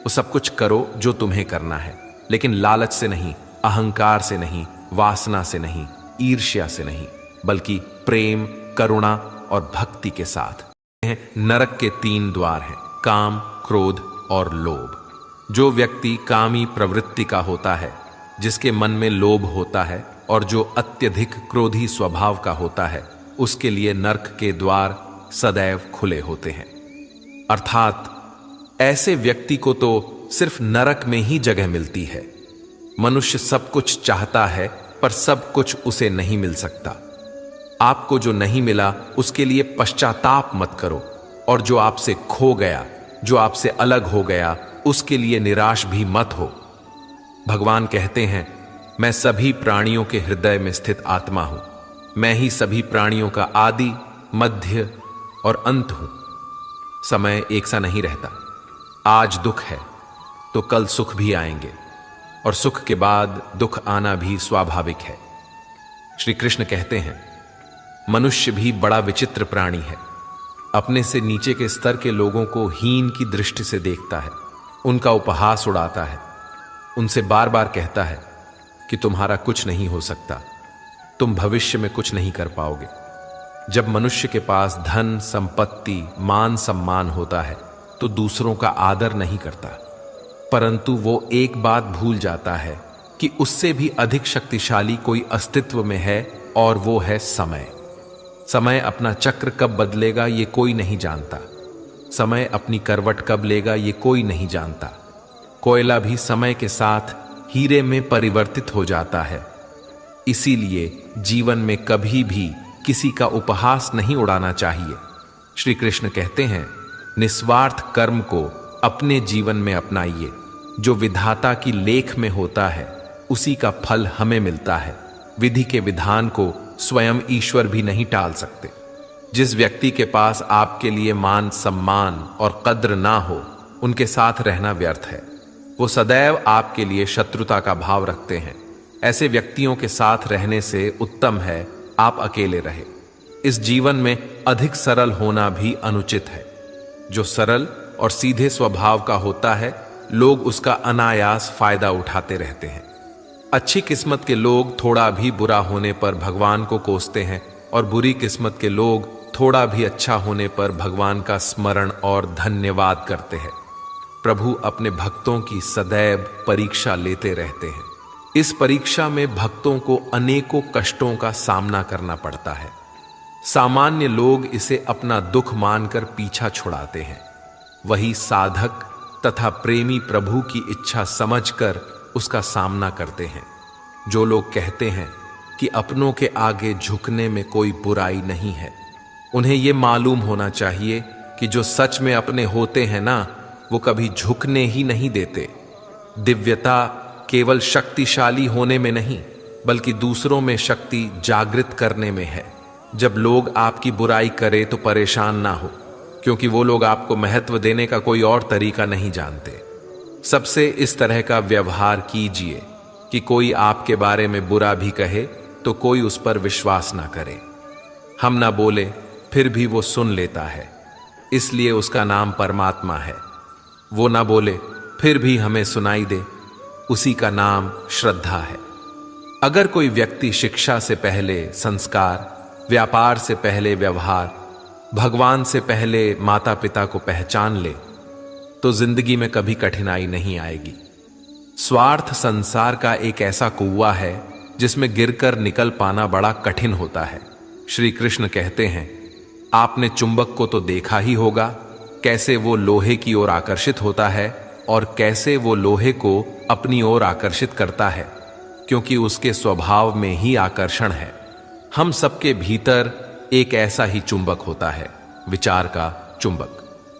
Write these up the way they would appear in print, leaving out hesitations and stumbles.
वो सब कुछ करो जो तुम्हें करना है, लेकिन लालच से नहीं, अहंकार से नहीं, वासना से नहीं, ईर्ष्या से नहीं, बल्कि प्रेम, करुणा और भक्ति के साथ। नरक के 3 द्वार हैं, काम, क्रोध और लोभ। जो व्यक्ति कामी प्रवृत्ति का होता है, जिसके मन में लोभ होता है और जो अत्यधिक क्रोधी स्वभाव का होता है, उसके लिए नरक के द्वार सदैव खुले होते हैं। अर्थात ऐसे व्यक्ति को तो सिर्फ नरक में ही जगह मिलती है। मनुष्य सब कुछ चाहता है पर सब कुछ उसे नहीं मिल सकता। आपको जो नहीं मिला उसके लिए पश्चाताप मत करो, और जो आपसे खो गया, जो आपसे अलग हो गया, उसके लिए निराश भी मत हो। भगवान कहते हैं, मैं सभी प्राणियों के हृदय में स्थित आत्मा हूं। मैं ही सभी प्राणियों का आदि, मध्य और अंत हूं। समय एक सा नहीं रहता। आज दुख है तो कल सुख भी आएंगे, और सुख के बाद दुख आना भी स्वाभाविक है। श्री कृष्ण कहते हैं, मनुष्य भी बड़ा विचित्र प्राणी है। अपने से नीचे के स्तर के लोगों को हीन की दृष्टि से देखता है, उनका उपहास उड़ाता है, उनसे बार बार कहता है कि तुम्हारा कुछ नहीं हो सकता, तुम भविष्य में कुछ नहीं कर पाओगे। जब मनुष्य के पास धन, संपत्ति, मान सम्मान होता है तो दूसरों का आदर नहीं करता, परंतु वो एक बात भूल जाता है कि उससे भी अधिक शक्तिशाली कोई अस्तित्व में है, और वो है समय। समय अपना चक्र कब बदलेगा ये कोई नहीं जानता। समय अपनी करवट कब लेगा ये कोई नहीं जानता। कोयला भी समय के साथ हीरे में परिवर्तित हो जाता है। इसीलिए जीवन में कभी भी किसी का उपहास नहीं उड़ाना चाहिए। श्री कृष्ण कहते हैं, निस्वार्थ कर्म को अपने जीवन में अपनाइए। जो विधाता की लेख में होता है उसी का फल हमें मिलता है। विधि के विधान को स्वयं ईश्वर भी नहीं टाल सकते। जिस व्यक्ति के पास आपके लिए मान सम्मान और कद्र ना हो, उनके साथ रहना व्यर्थ है। वो सदैव आपके लिए शत्रुता का भाव रखते हैं। ऐसे व्यक्तियों के साथ रहने से उत्तम है आप अकेले रहे। इस जीवन में अधिक सरल होना भी अनुचित है। जो सरल और सीधे स्वभाव का होता है, लोग उसका अनायास फायदा उठाते रहते हैं। अच्छी किस्मत के लोग थोड़ा भी बुरा होने पर भगवान को कोसते हैं, और बुरी किस्मत के लोग थोड़ा भी अच्छा होने पर भगवान का स्मरण और धन्यवाद करते हैं। प्रभु अपने भक्तों की सदैव परीक्षा लेते रहते हैं। इस परीक्षा में भक्तों को अनेकों कष्टों का सामना करना पड़ता है। सामान्य लोग इसे अपना दुख मानकर पीछा छुड़ाते हैं। वही साधक तथा प्रेमी प्रभु की इच्छा समझकर उसका सामना करते हैं। जो लोग कहते हैं कि अपनों के आगे झुकने में कोई बुराई नहीं है, उन्हें यह मालूम होना चाहिए कि जो सच में अपने होते हैं ना, वो कभी झुकने ही नहीं देते। दिव्यता केवल शक्तिशाली होने में नहीं, बल्कि दूसरों में शक्ति जागृत करने में है। जब लोग आपकी बुराई करें तो परेशान ना हो, क्योंकि वो लोग आपको महत्व देने का कोई और तरीका नहीं जानते। सबसे इस तरह का व्यवहार कीजिए कि कोई आपके बारे में बुरा भी कहे तो कोई उस पर विश्वास ना करे। हम ना बोले फिर भी वो सुन लेता है, इसलिए उसका नाम परमात्मा है। वो ना बोले फिर भी हमें सुनाई दे, उसी का नाम श्रद्धा है। अगर कोई व्यक्ति शिक्षा से पहले संस्कार, व्यापार से पहले व्यवहार, भगवान से पहले माता पिता को पहचान ले, तो जिंदगी में कभी कठिनाई नहीं आएगी। स्वार्थ संसार का एक ऐसा कुआं है जिसमें गिरकर निकल पाना बड़ा कठिन होता है। श्री कृष्ण कहते हैं, आपने चुंबक को तो देखा ही होगा, कैसे वो लोहे की ओर आकर्षित होता है और कैसे वो लोहे को अपनी ओर आकर्षित करता है, क्योंकि उसके स्वभाव में ही आकर्षण है। हम सबके भीतर एक ऐसा ही चुंबक होता है, विचार का चुंबक,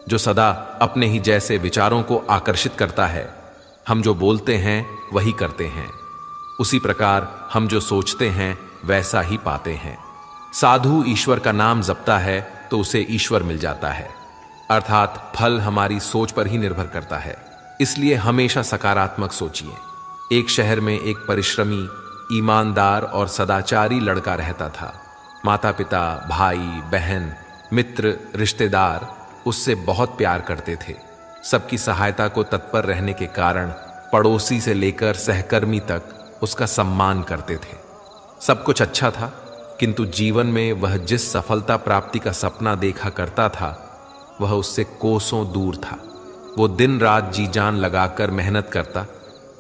जो सदा अपने ही जैसे विचारों को आकर्षित करता है। हम जो बोलते हैं वही करते हैं। उसी प्रकार हम जो सोचते हैं वैसा ही पाते हैं। साधु ईश्वर का नाम जपता है तो उसे ईश्वर मिल जाता है, अर्थात फल हमारी सोच पर ही निर्भर करता है। इसलिए हमेशा सकारात्मक सोचिए। एक शहर में एक परिश्रमी, ईमानदार और सदाचारी लड़का रहता था। माता पिता, भाई बहन, मित्र, रिश्तेदार उससे बहुत प्यार करते थे। सबकी सहायता को तत्पर रहने के कारण पड़ोसी से लेकर सहकर्मी तक उसका सम्मान करते थे। सब कुछ अच्छा था, किंतु जीवन में वह जिस सफलता प्राप्ति का सपना देखा करता था वह उससे कोसों दूर था। वो दिन रात जी जान लगाकर मेहनत करता,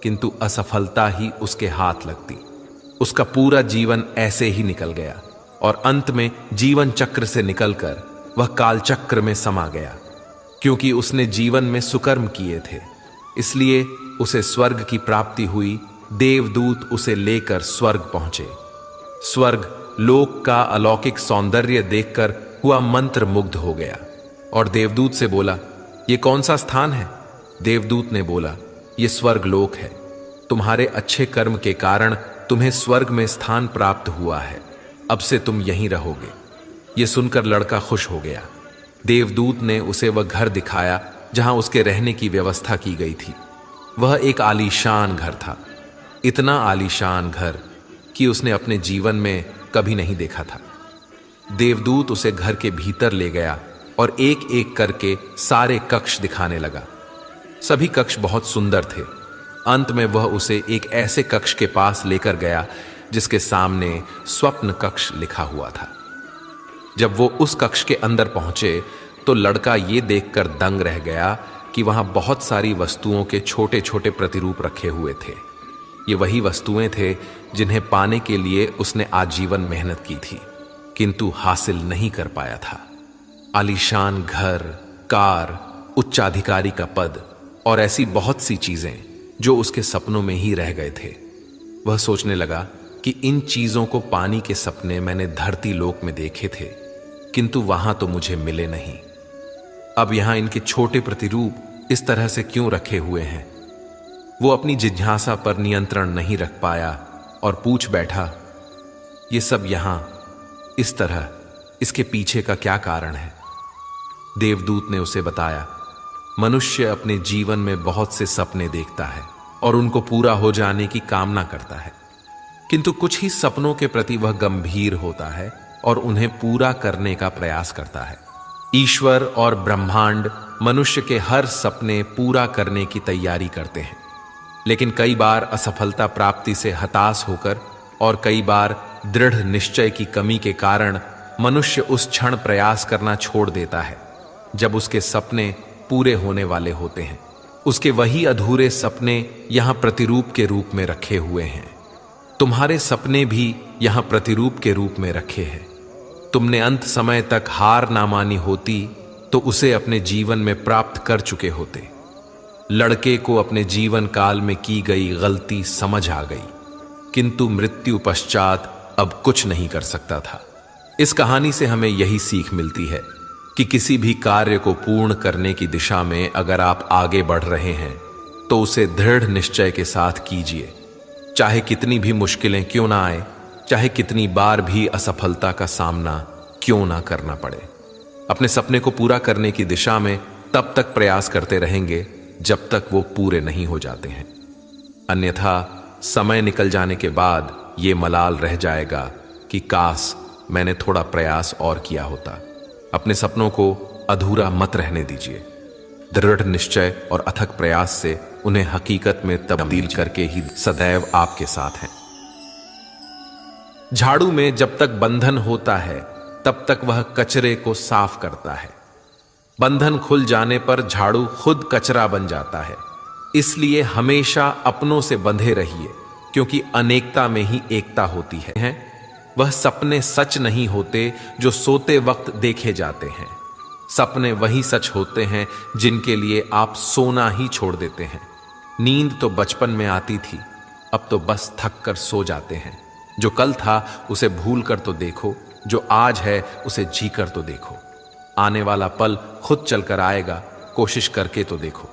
किंतु असफलता ही उसके हाथ लगती। उसका पूरा जीवन ऐसे ही निकल गया और अंत में जीवन चक्र से निकलकर वह काल चक्र में समा गया। क्योंकि उसने जीवन में सुकर्म किए थे, इसलिए उसे स्वर्ग की प्राप्ति हुई। देवदूत उसे लेकर स्वर्ग पहुंचे। स्वर्ग लोक का अलौकिक सौंदर्य देखकर हुआ मंत्र मुग्ध हो गया और देवदूत से बोला, ये कौन सा स्थान है? देवदूत ने बोला, ये स्वर्ग लोक है। तुम्हारे अच्छे कर्म के कारण तुम्हें स्वर्ग में स्थान प्राप्त हुआ है। अब से तुम यहीं रहोगे। ये सुनकर लड़का खुश हो गया। देवदूत ने उसे वह घर दिखाया जहां उसके रहने की व्यवस्था की गई थी। वह एक आलीशान घर था, इतना आलीशान घर कि उसने अपने जीवन में कभी नहीं देखा था। देवदूत उसे घर के भीतर ले गया और एक एक करके सारे कक्ष दिखाने लगा। सभी कक्ष बहुत सुंदर थे। अंत में वह उसे एक ऐसे कक्ष के पास लेकर गया जिसके सामने स्वप्न कक्ष लिखा हुआ था। जब वो उस कक्ष के अंदर पहुंचे तो लड़का ये देखकर दंग रह गया कि वहां बहुत सारी वस्तुओं के छोटे छोटे प्रतिरूप रखे हुए थे। ये वही वस्तुएं थे जिन्हें पाने के लिए उसने आजीवन मेहनत की थी, किंतु हासिल नहीं कर पाया था। आलीशान घर, कार, उच्चाधिकारी का पद और ऐसी बहुत सी चीजें जो उसके सपनों में ही रह गए थे। वह सोचने लगा कि इन चीजों को पाने के सपने मैंने धरती लोक में देखे थे, किंतु वहां तो मुझे मिले नहीं। अब यहां इनके छोटे प्रतिरूप इस तरह से क्यों रखे हुए हैं? वो अपनी जिज्ञासा पर नियंत्रण नहीं रख पाया और पूछ बैठा, ये सब यहां इस तरह, इसके पीछे का क्या कारण है? देवदूत ने उसे बताया, मनुष्य अपने जीवन में बहुत से सपने देखता है और उनको पूरा हो जाने की कामना करता है, किंतु कुछ ही सपनों के प्रति वह गंभीर होता है और उन्हें पूरा करने का प्रयास करता है। ईश्वर और ब्रह्मांड मनुष्य के हर सपने पूरा करने की तैयारी करते हैं, लेकिन कई बार असफलता प्राप्ति से हताश होकर और कई बार दृढ़ निश्चय की कमी के कारण मनुष्य उस क्षण प्रयास करना छोड़ देता है जब उसके सपने पूरे होने वाले होते हैं। उसके वही अधूरे सपने यहां प्रतिरूप के रूप में रखे हुए हैं। तुम्हारे सपने भी यहां प्रतिरूप के रूप में रखे हैं। तुमने अंत समय तक हार ना मानी होती तो उसे अपने जीवन में प्राप्त कर चुके होते। लड़के को अपने जीवन काल में की गई गलती समझ आ गई, किंतु मृत्यु पश्चात अब कुछ नहीं कर सकता था। इस कहानी से हमें यही सीख मिलती है कि किसी भी कार्य को पूर्ण करने की दिशा में अगर आप आगे बढ़ रहे हैं तो उसे दृढ़ निश्चय के साथ कीजिए, चाहे कितनी भी मुश्किलें क्यों ना आए, चाहे कितनी बार भी असफलता का सामना क्यों ना करना पड़े। अपने सपने को पूरा करने की दिशा में तब तक प्रयास करते रहेंगे जब तक वो पूरे नहीं हो जाते हैं, अन्यथा समय निकल जाने के बाद ये मलाल रह जाएगा कि काश मैंने थोड़ा प्रयास और किया होता। अपने सपनों को अधूरा मत रहने दीजिए। दृढ़ निश्चय और अथक प्रयास से उन्हें हकीकत में तब्दील करके ही सदैव आपके साथ हैं। झाड़ू में जब तक बंधन होता है तब तक वह कचरे को साफ करता है। बंधन खुल जाने पर झाड़ू खुद कचरा बन जाता है। इसलिए हमेशा अपनों से बंधे रहिए, क्योंकि अनेकता में ही एकता होती है। वह सपने सच नहीं होते जो सोते वक्त देखे जाते हैं। सपने वही सच होते हैं जिनके लिए आप सोना ही छोड़ देते हैं। नींद तो बचपन में आती थी, अब तो बस थक कर सो जाते हैं। जो कल था उसे भूल कर तो देखो, जो आज है उसे जी कर तो देखो। आने वाला पल खुद चलकर आएगा, कोशिश करके तो देखो।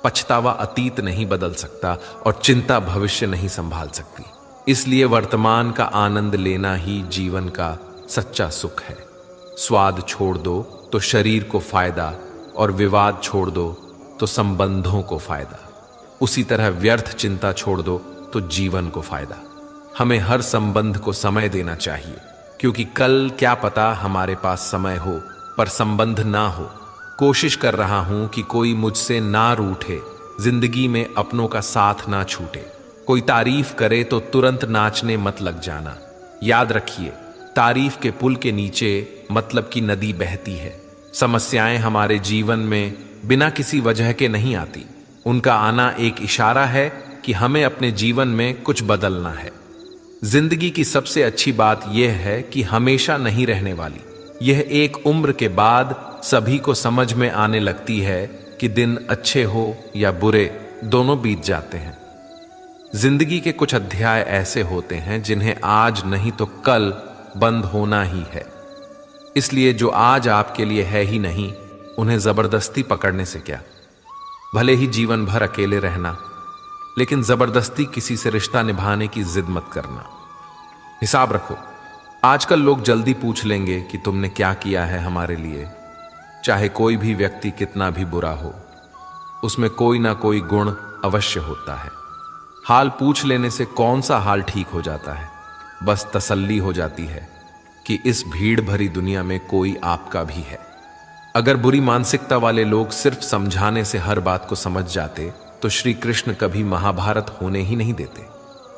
पछतावा अतीत नहीं बदल सकता और चिंता भविष्य नहीं संभाल सकती। इसलिए वर्तमान का आनंद लेना ही जीवन का सच्चा सुख है। स्वाद छोड़ दो तो शरीर को फायदा, और विवाद छोड़ दो तो संबंधों को फायदा। उसी तरह व्यर्थ चिंता छोड़ दो तो जीवन को फायदा। हमें हर संबंध को समय देना चाहिए, क्योंकि कल क्या पता हमारे पास समय हो पर संबंध ना हो। कोशिश कर रहा हूं कि कोई मुझसे ना रूठे, जिंदगी में अपनों का साथ ना छूटे। कोई तारीफ करे तो तुरंत नाचने मत लग जाना। याद रखिए, तारीफ के पुल के नीचे मतलब की नदी बहती है। समस्याएं हमारे जीवन में बिना किसी वजह के नहीं आती। उनका आना एक इशारा है कि हमें अपने जीवन में कुछ बदलना है। जिंदगी की सबसे अच्छी बात यह है कि हमेशा नहीं रहने वाली। यह एक उम्र के बाद सभी को समझ में आने लगती है कि दिन अच्छे हो या बुरे, दोनों बीत जाते हैं। जिंदगी के कुछ अध्याय ऐसे होते हैं जिन्हें आज नहीं तो कल बंद होना ही है। इसलिए जो आज आपके लिए है ही नहीं, उन्हें जबरदस्ती पकड़ने से क्या। भले ही जीवन भर अकेले रहना, लेकिन जबरदस्ती किसी से रिश्ता निभाने की जिद मत करना। हिसाब रखो, आजकल लोग जल्दी पूछ लेंगे कि तुमने क्या किया है हमारे लिए। चाहे कोई भी व्यक्ति कितना भी बुरा हो, उसमें कोई ना कोई गुण अवश्य होता है। हाल पूछ लेने से कौन सा हाल ठीक हो जाता है। बस तसल्ली हो जाती है कि इस भीड़ भरी दुनिया में कोई आपका भी है। अगर बुरी मानसिकता वाले लोग सिर्फ समझाने से हर बात को समझ जाते तो श्री कृष्ण कभी महाभारत होने ही नहीं देते।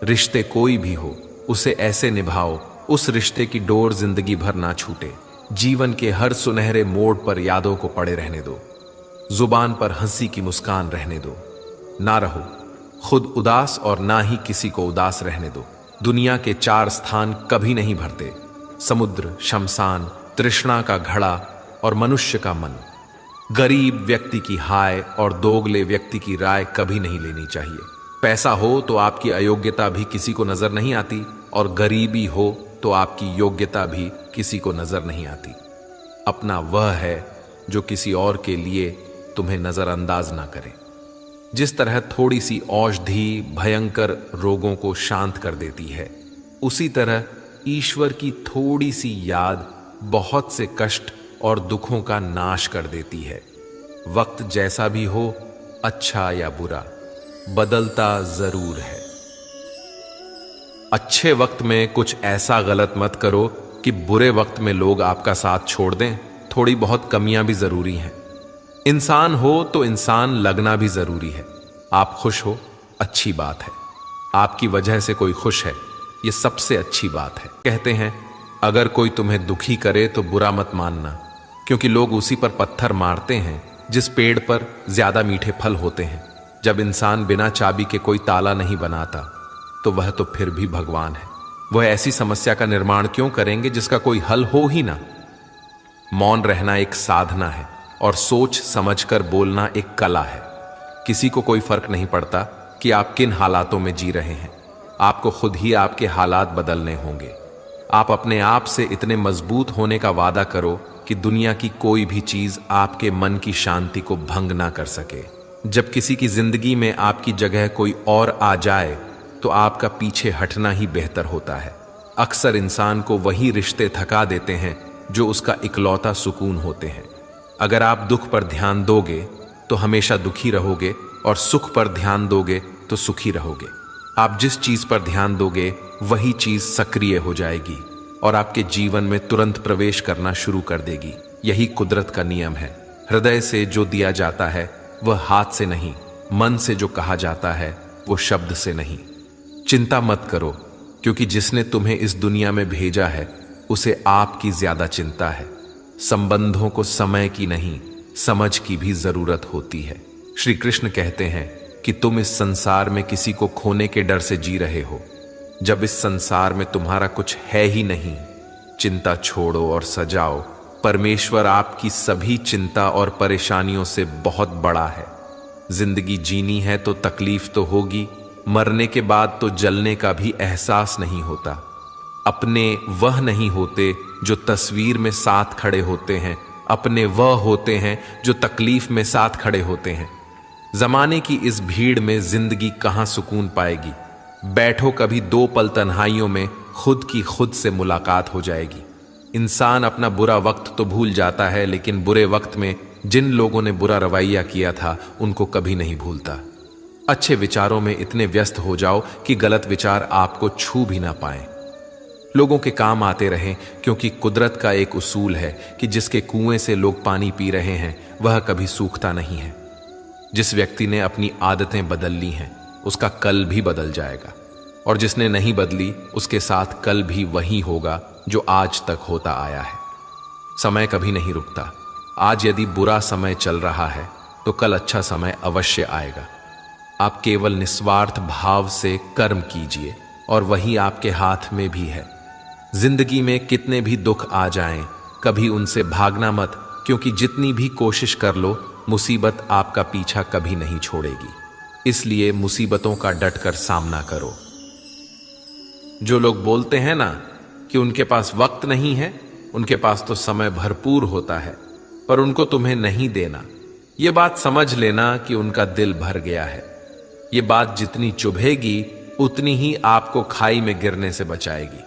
रिश्ते कोई भी हो, उसे ऐसे निभाओ उस रिश्ते की डोर जिंदगी भर ना छूटे। जीवन के हर सुनहरे मोड़ पर यादों को पड़े रहने दो। जुबान पर हंसी की मुस्कान रहने दो। ना रहो खुद उदास और ना ही किसी को उदास रहने दो। दुनिया के 4 स्थान कभी नहीं भरते: समुद्र, शमशान, तृष्णा का घड़ा और मनुष्य का मन। गरीब व्यक्ति की हाय और दोगले व्यक्ति की राय कभी नहीं लेनी चाहिए। पैसा हो तो आपकी अयोग्यता भी किसी को नजर नहीं आती, और गरीबी हो तो आपकी योग्यता भी किसी को नजर नहीं आती। अपना वह है जो किसी और के लिए तुम्हें नजरअंदाज ना करे। जिस तरह थोड़ी सी औषधि भयंकर रोगों को शांत कर देती है, उसी तरह ईश्वर की थोड़ी सी याद बहुत से कष्ट और दुखों का नाश कर देती है। वक्त जैसा भी हो, अच्छा या बुरा, बदलता जरूर है। अच्छे वक्त में कुछ ऐसा गलत मत करो कि बुरे वक्त में लोग आपका साथ छोड़ दें। थोड़ी बहुत कमियां भी जरूरी हैं। इंसान हो तो इंसान लगना भी जरूरी है। आप खुश हो, अच्छी बात है। आपकी वजह से कोई खुश है, यह सबसे अच्छी बात है। कहते हैं, अगर कोई तुम्हें दुखी करे तो बुरा मत मानना, क्योंकि लोग उसी पर पत्थर मारते हैं जिस पेड़ पर ज्यादा मीठे फल होते हैं। जब इंसान बिना चाबी के कोई ताला नहीं बनाता, तो वह तो फिर भी भगवान है। वह ऐसी समस्या का निर्माण क्यों करेंगे जिसका कोई हल हो ही ना। मौन रहना एक साधना है, और सोच समझकर बोलना एक कला है। किसी को कोई फर्क नहीं पड़ता कि आप किन हालातों में जी रहे हैं। आपको खुद ही आपके हालात बदलने होंगे। आप अपने आप से इतने मजबूत होने का वादा करो कि दुनिया की कोई भी चीज आपके मन की शांति को भंग ना कर सके। जब किसी की जिंदगी में आपकी जगह कोई और आ जाए, तो आपका पीछे हटना ही बेहतर होता है। अक्सर इंसान को वही रिश्ते थका देते हैं जो उसका इकलौता सुकून होते हैं। अगर आप दुख पर ध्यान दोगे तो हमेशा दुखी रहोगे, और सुख पर ध्यान दोगे तो सुखी रहोगे। आप जिस चीज पर ध्यान दोगे वही चीज सक्रिय हो जाएगी और आपके जीवन में तुरंत प्रवेश करना शुरू कर देगी। यही कुदरत का नियम है। हृदय से जो दिया जाता है वह हाथ से नहीं, मन से जो कहा जाता है वो शब्द से नहीं। चिंता मत करो, क्योंकि जिसने तुम्हें इस दुनिया में भेजा है उसे आपकी ज्यादा चिंता है। संबंधों को समय की नहीं, समझ की भी जरूरत होती है। श्री कृष्ण कहते हैं कि तुम इस संसार में किसी को खोने के डर से जी रहे हो। जब इस संसार में तुम्हारा कुछ है ही नहीं, चिंता छोड़ो और सजाओ। परमेश्वर आपकी सभी चिंता और परेशानियों से बहुत बड़ा है। जिंदगी जीनी है तो तकलीफ तो होगी, मरने के बाद तो जलने का भी एहसास नहीं होता। अपने वह नहीं होते जो तस्वीर में साथ खड़े होते हैं, अपने वह होते हैं जो तकलीफ में साथ खड़े होते हैं। जमाने की इस भीड़ में जिंदगी कहां सुकून पाएगी। बैठो कभी 2 पल तन्हाइयों में, खुद की खुद से मुलाकात हो जाएगी। इंसान अपना बुरा वक्त तो भूल जाता है, लेकिन बुरे वक्त में जिन लोगों ने बुरा रवैया किया था उनको कभी नहीं भूलता। अच्छे विचारों में इतने व्यस्त हो जाओ कि गलत विचार आपको छू भी ना पाए। लोगों के काम आते रहें, क्योंकि कुदरत का एक उसूल है कि जिसके कुएं से लोग पानी पी रहे हैं वह कभी सूखता नहीं है। जिस व्यक्ति ने अपनी आदतें बदल ली हैं उसका कल भी बदल जाएगा, और जिसने नहीं बदली उसके साथ कल भी वही होगा जो आज तक होता आया है। समय कभी नहीं रुकता। आज यदि बुरा समय चल रहा है तो कल अच्छा समय अवश्य आएगा। आप केवल निस्वार्थ भाव से कर्म कीजिए और वही आपके हाथ में भी है। जिंदगी में कितने भी दुख आ जाएं, कभी उनसे भागना मत, क्योंकि जितनी भी कोशिश कर लो मुसीबत आपका पीछा कभी नहीं छोड़ेगी। इसलिए मुसीबतों का डटकर सामना करो। जो लोग बोलते हैं ना कि उनके पास वक्त नहीं है, उनके पास तो समय भरपूर होता है, पर उनको तुम्हें नहीं देना। ये बात समझ लेना कि उनका दिल भर गया है। ये बात जितनी चुभेगी उतनी ही आपको खाई में गिरने से बचाएगी।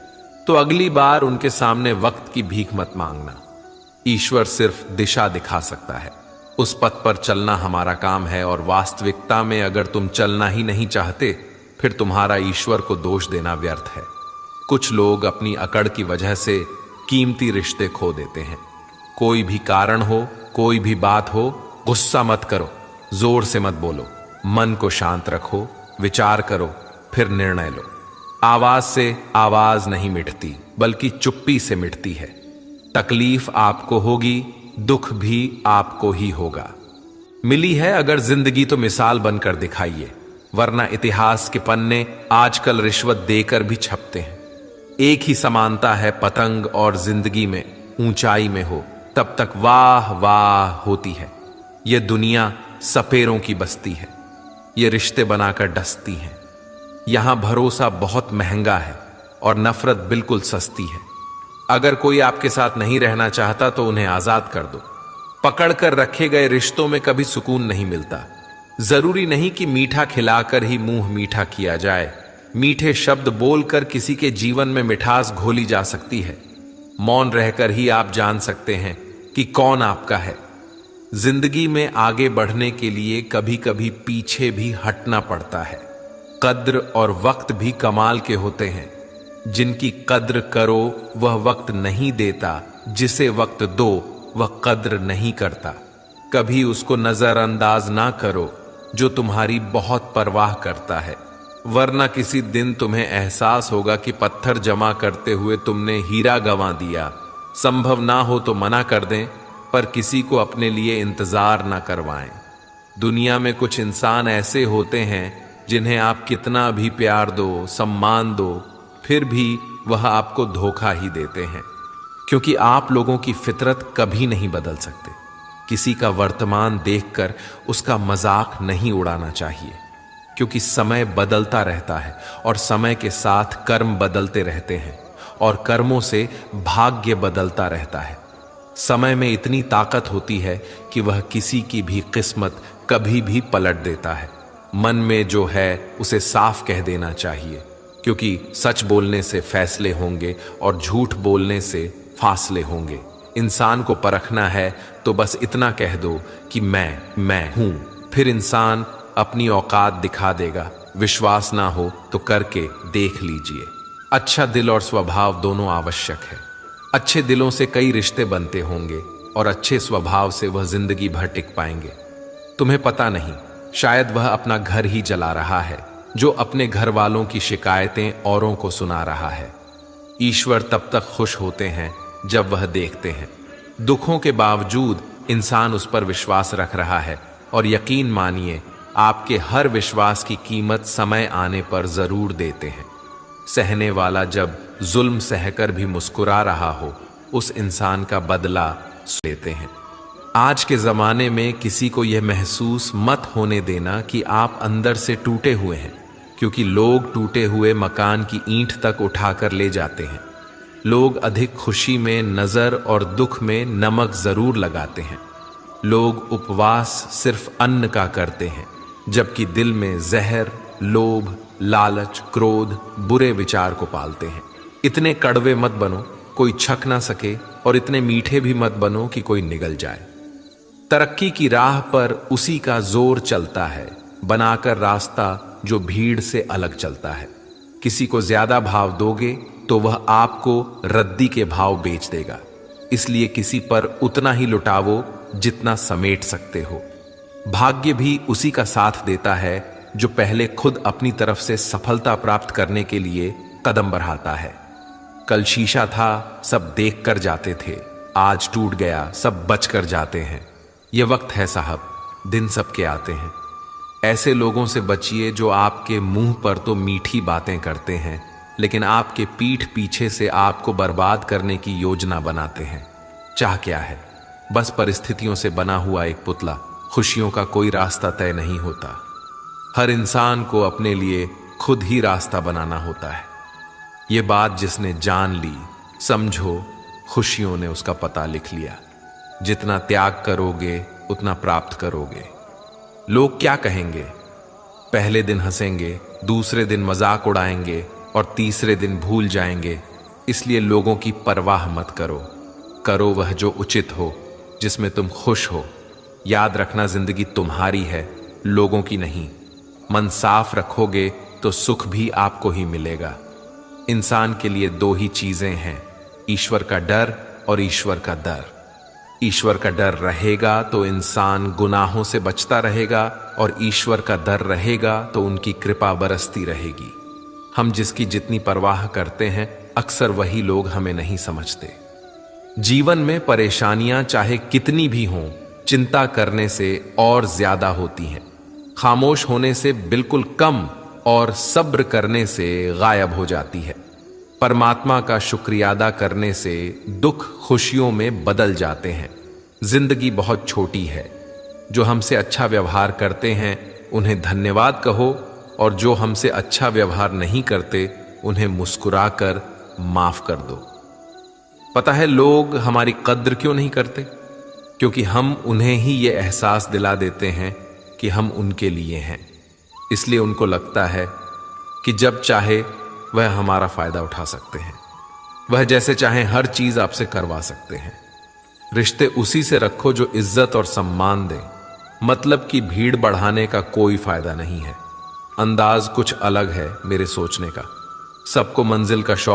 तो अगली बार उनके सामने वक्त की भीख मत मांगना। ईश्वर सिर्फ दिशा दिखा सकता है, उस पथ पर चलना हमारा काम है। और वास्तविकता में अगर तुम चलना ही नहीं चाहते फिर तुम्हारा ईश्वर को दोष देना व्यर्थ है। कुछ लोग अपनी अकड़ की वजह से कीमती रिश्ते खो देते हैं। कोई भी कारण हो, कोई भी बात हो, गुस्सा मत करो, जोर से मत बोलो, मन को शांत रखो, विचार करो, फिर निर्णय लो। आवाज से आवाज नहीं मिटती, बल्कि चुप्पी से मिटती है। तकलीफ आपको होगी, दुख भी आपको ही होगा। मिली है अगर जिंदगी तो मिसाल बनकर दिखाइए, वरना इतिहास के पन्ने आजकल रिश्वत देकर भी छपते हैं। एक ही समानता है पतंग और जिंदगी में, ऊंचाई में हो तब तक वाह वाह होती है। यह दुनिया सपेरों की बस्ती है, ये रिश्ते बनाकर डसती हैं। यहां भरोसा बहुत महंगा है और नफरत बिल्कुल सस्ती है। अगर कोई आपके साथ नहीं रहना चाहता तो उन्हें आजाद कर दो। पकड़कर रखे गए रिश्तों में कभी सुकून नहीं मिलता। जरूरी नहीं कि मीठा खिलाकर ही मुंह मीठा किया जाए। मीठे शब्द बोलकर किसी के जीवन में मिठास घोली जा सकती है। मौन रहकर ही आप जान सकते हैं कि कौन आपका है। जिंदगी में आगे बढ़ने के लिए कभी कभी पीछे भी हटना पड़ता है। कद्र और वक्त भी कमाल के होते हैं। जिनकी कद्र करो वह वक्त नहीं देता, जिसे वक्त दो वह कद्र नहीं करता। कभी उसको नजरअंदाज ना करो जो तुम्हारी बहुत परवाह करता है, वरना किसी दिन तुम्हें एहसास होगा कि पत्थर जमा करते हुए तुमने हीरा गंवा दिया। संभव ना हो तो मना कर दें, पर किसी को अपने लिए इंतजार ना करवाएं। दुनिया में कुछ इंसान ऐसे होते हैं जिन्हें आप कितना भी प्यार दो, सम्मान दो, फिर भी वह आपको धोखा ही देते हैं, क्योंकि आप लोगों की फितरत कभी नहीं बदल सकते। किसी का वर्तमान देखकर उसका मजाक नहीं उड़ाना चाहिए, क्योंकि समय बदलता रहता है और समय के साथ कर्म बदलते रहते हैं और कर्मों से भाग्य बदलता रहता है। समय में इतनी ताकत होती है कि वह किसी की भी किस्मत कभी भी पलट देता है। मन में जो है उसे साफ कह देना चाहिए, क्योंकि सच बोलने से फैसले होंगे और झूठ बोलने से फासले होंगे। इंसान को परखना है तो बस इतना कह दो कि मैं हूं, फिर इंसान अपनी औकात दिखा देगा। विश्वास ना हो तो करके देख लीजिए। अच्छा दिल और स्वभाव दोनों आवश्यक है। अच्छे दिलों से कई रिश्ते बनते होंगे और अच्छे स्वभाव से वह जिंदगी भर टिक पाएंगे। तुम्हें पता नहीं, शायद वह अपना घर ही जला रहा है जो अपने घर वालों की शिकायतें औरों को सुना रहा है। ईश्वर तब तक खुश होते हैं जब वह देखते हैं दुखों के बावजूद इंसान उस पर विश्वास रख रहा है। और यकीन मानिए, आपके हर विश्वास की कीमत समय आने पर जरूर देते हैं। सहने वाला जब जुल्म सहकर भी मुस्कुरा रहा हो, उस इंसान का बदला लेते हैं। आज के जमाने में किसी को यह महसूस मत होने देना कि आप अंदर से टूटे हुए हैं, क्योंकि लोग टूटे हुए मकान की ईंट तक उठाकर ले जाते हैं। लोग अधिक खुशी में नजर और दुख में नमक जरूर लगाते हैं। लोग उपवास सिर्फ अन्न का करते हैं, जबकि दिल में जहर, लोभ, लालच, क्रोध, बुरे विचार को पालते हैं। इतने कड़वे मत बनो कोई छक ना सके, और इतने मीठे भी मत बनो कि कोई निगल जाए। तरक्की की राह पर उसी का जोर चलता है, बनाकर रास्ता जो भीड़ से अलग चलता है। किसी को ज्यादा भाव दोगे तो वह आपको रद्दी के भाव बेच देगा। इसलिए किसी पर उतना ही लुटावो जितना समेट सकते हो। भाग्य भी उसी का साथ देता है जो पहले खुद अपनी तरफ से सफलता प्राप्त करने के लिए कदम बढ़ाता है। कल शीशा था, सब देख कर जाते थे, आज टूट गया, सब बच कर जाते हैं। यह वक्त है साहब, दिन सबके आते हैं। ऐसे लोगों से बचिए जो आपके मुंह पर तो मीठी बातें करते हैं, लेकिन आपके पीठ पीछे से आपको बर्बाद करने की योजना बनाते हैं। चाह क्या है? बस परिस्थितियों से बना हुआ एक पुतला। खुशियों का कोई रास्ता तय नहीं होता। हर इंसान को अपने लिए खुद ही रास्ता बनाना होता है। ये बात जिसने जान ली, समझो खुशियों ने उसका पता लिख लिया। जितना त्याग करोगे उतना प्राप्त करोगे। लोग क्या कहेंगे? पहले दिन हंसेंगे, दूसरे दिन मजाक उड़ाएंगे और तीसरे दिन भूल जाएंगे। इसलिए लोगों की परवाह मत करो। करो वह जो उचित हो, जिसमें तुम खुश हो। याद रखना, जिंदगी तुम्हारी है, लोगों की नहीं। मन साफ रखोगे तो सुख भी आपको ही मिलेगा। इंसान के लिए दो ही चीजें हैं, ईश्वर का डर और ईश्वर का दर। ईश्वर का डर रहेगा तो इंसान गुनाहों से बचता रहेगा, और ईश्वर का डर रहेगा तो उनकी कृपा बरसती रहेगी। हम जिसकी जितनी परवाह करते हैं, अक्सर वही लोग हमें नहीं समझते। जीवन में परेशानियां चाहे कितनी भी हों, चिंता करने से और ज्यादा होती हैं। खामोश होने से बिल्कुल कम और सब्र करने से गायब हो जाती है। परमात्मा का शुक्रिया अदा करने से दुख खुशियों में बदल जाते हैं। जिंदगी बहुत छोटी है। जो हमसे अच्छा व्यवहार करते हैं उन्हें धन्यवाद कहो, और जो हमसे अच्छा व्यवहार नहीं करते उन्हें मुस्कुराकर माफ कर दो। पता है लोग हमारी कद्र क्यों नहीं करते? क्योंकि हम उन्हें ही ये एहसास दिला देते हैं कि हम उनके लिए हैं। इसलिए उनको लगता है कि जब चाहे वह हमारा फायदा उठा सकते हैं। वह जैसे चाहें हर चीज आपसे करवा सकते हैं। रिश्ते उसी से रखो जो इज्जत और सम्मान दे। मतलब की भीड़ बढ़ाने का कोई फायदा नहीं है। अंदाज कुछ अलग है मेरे सोचने का। सबको मंजिल का शौक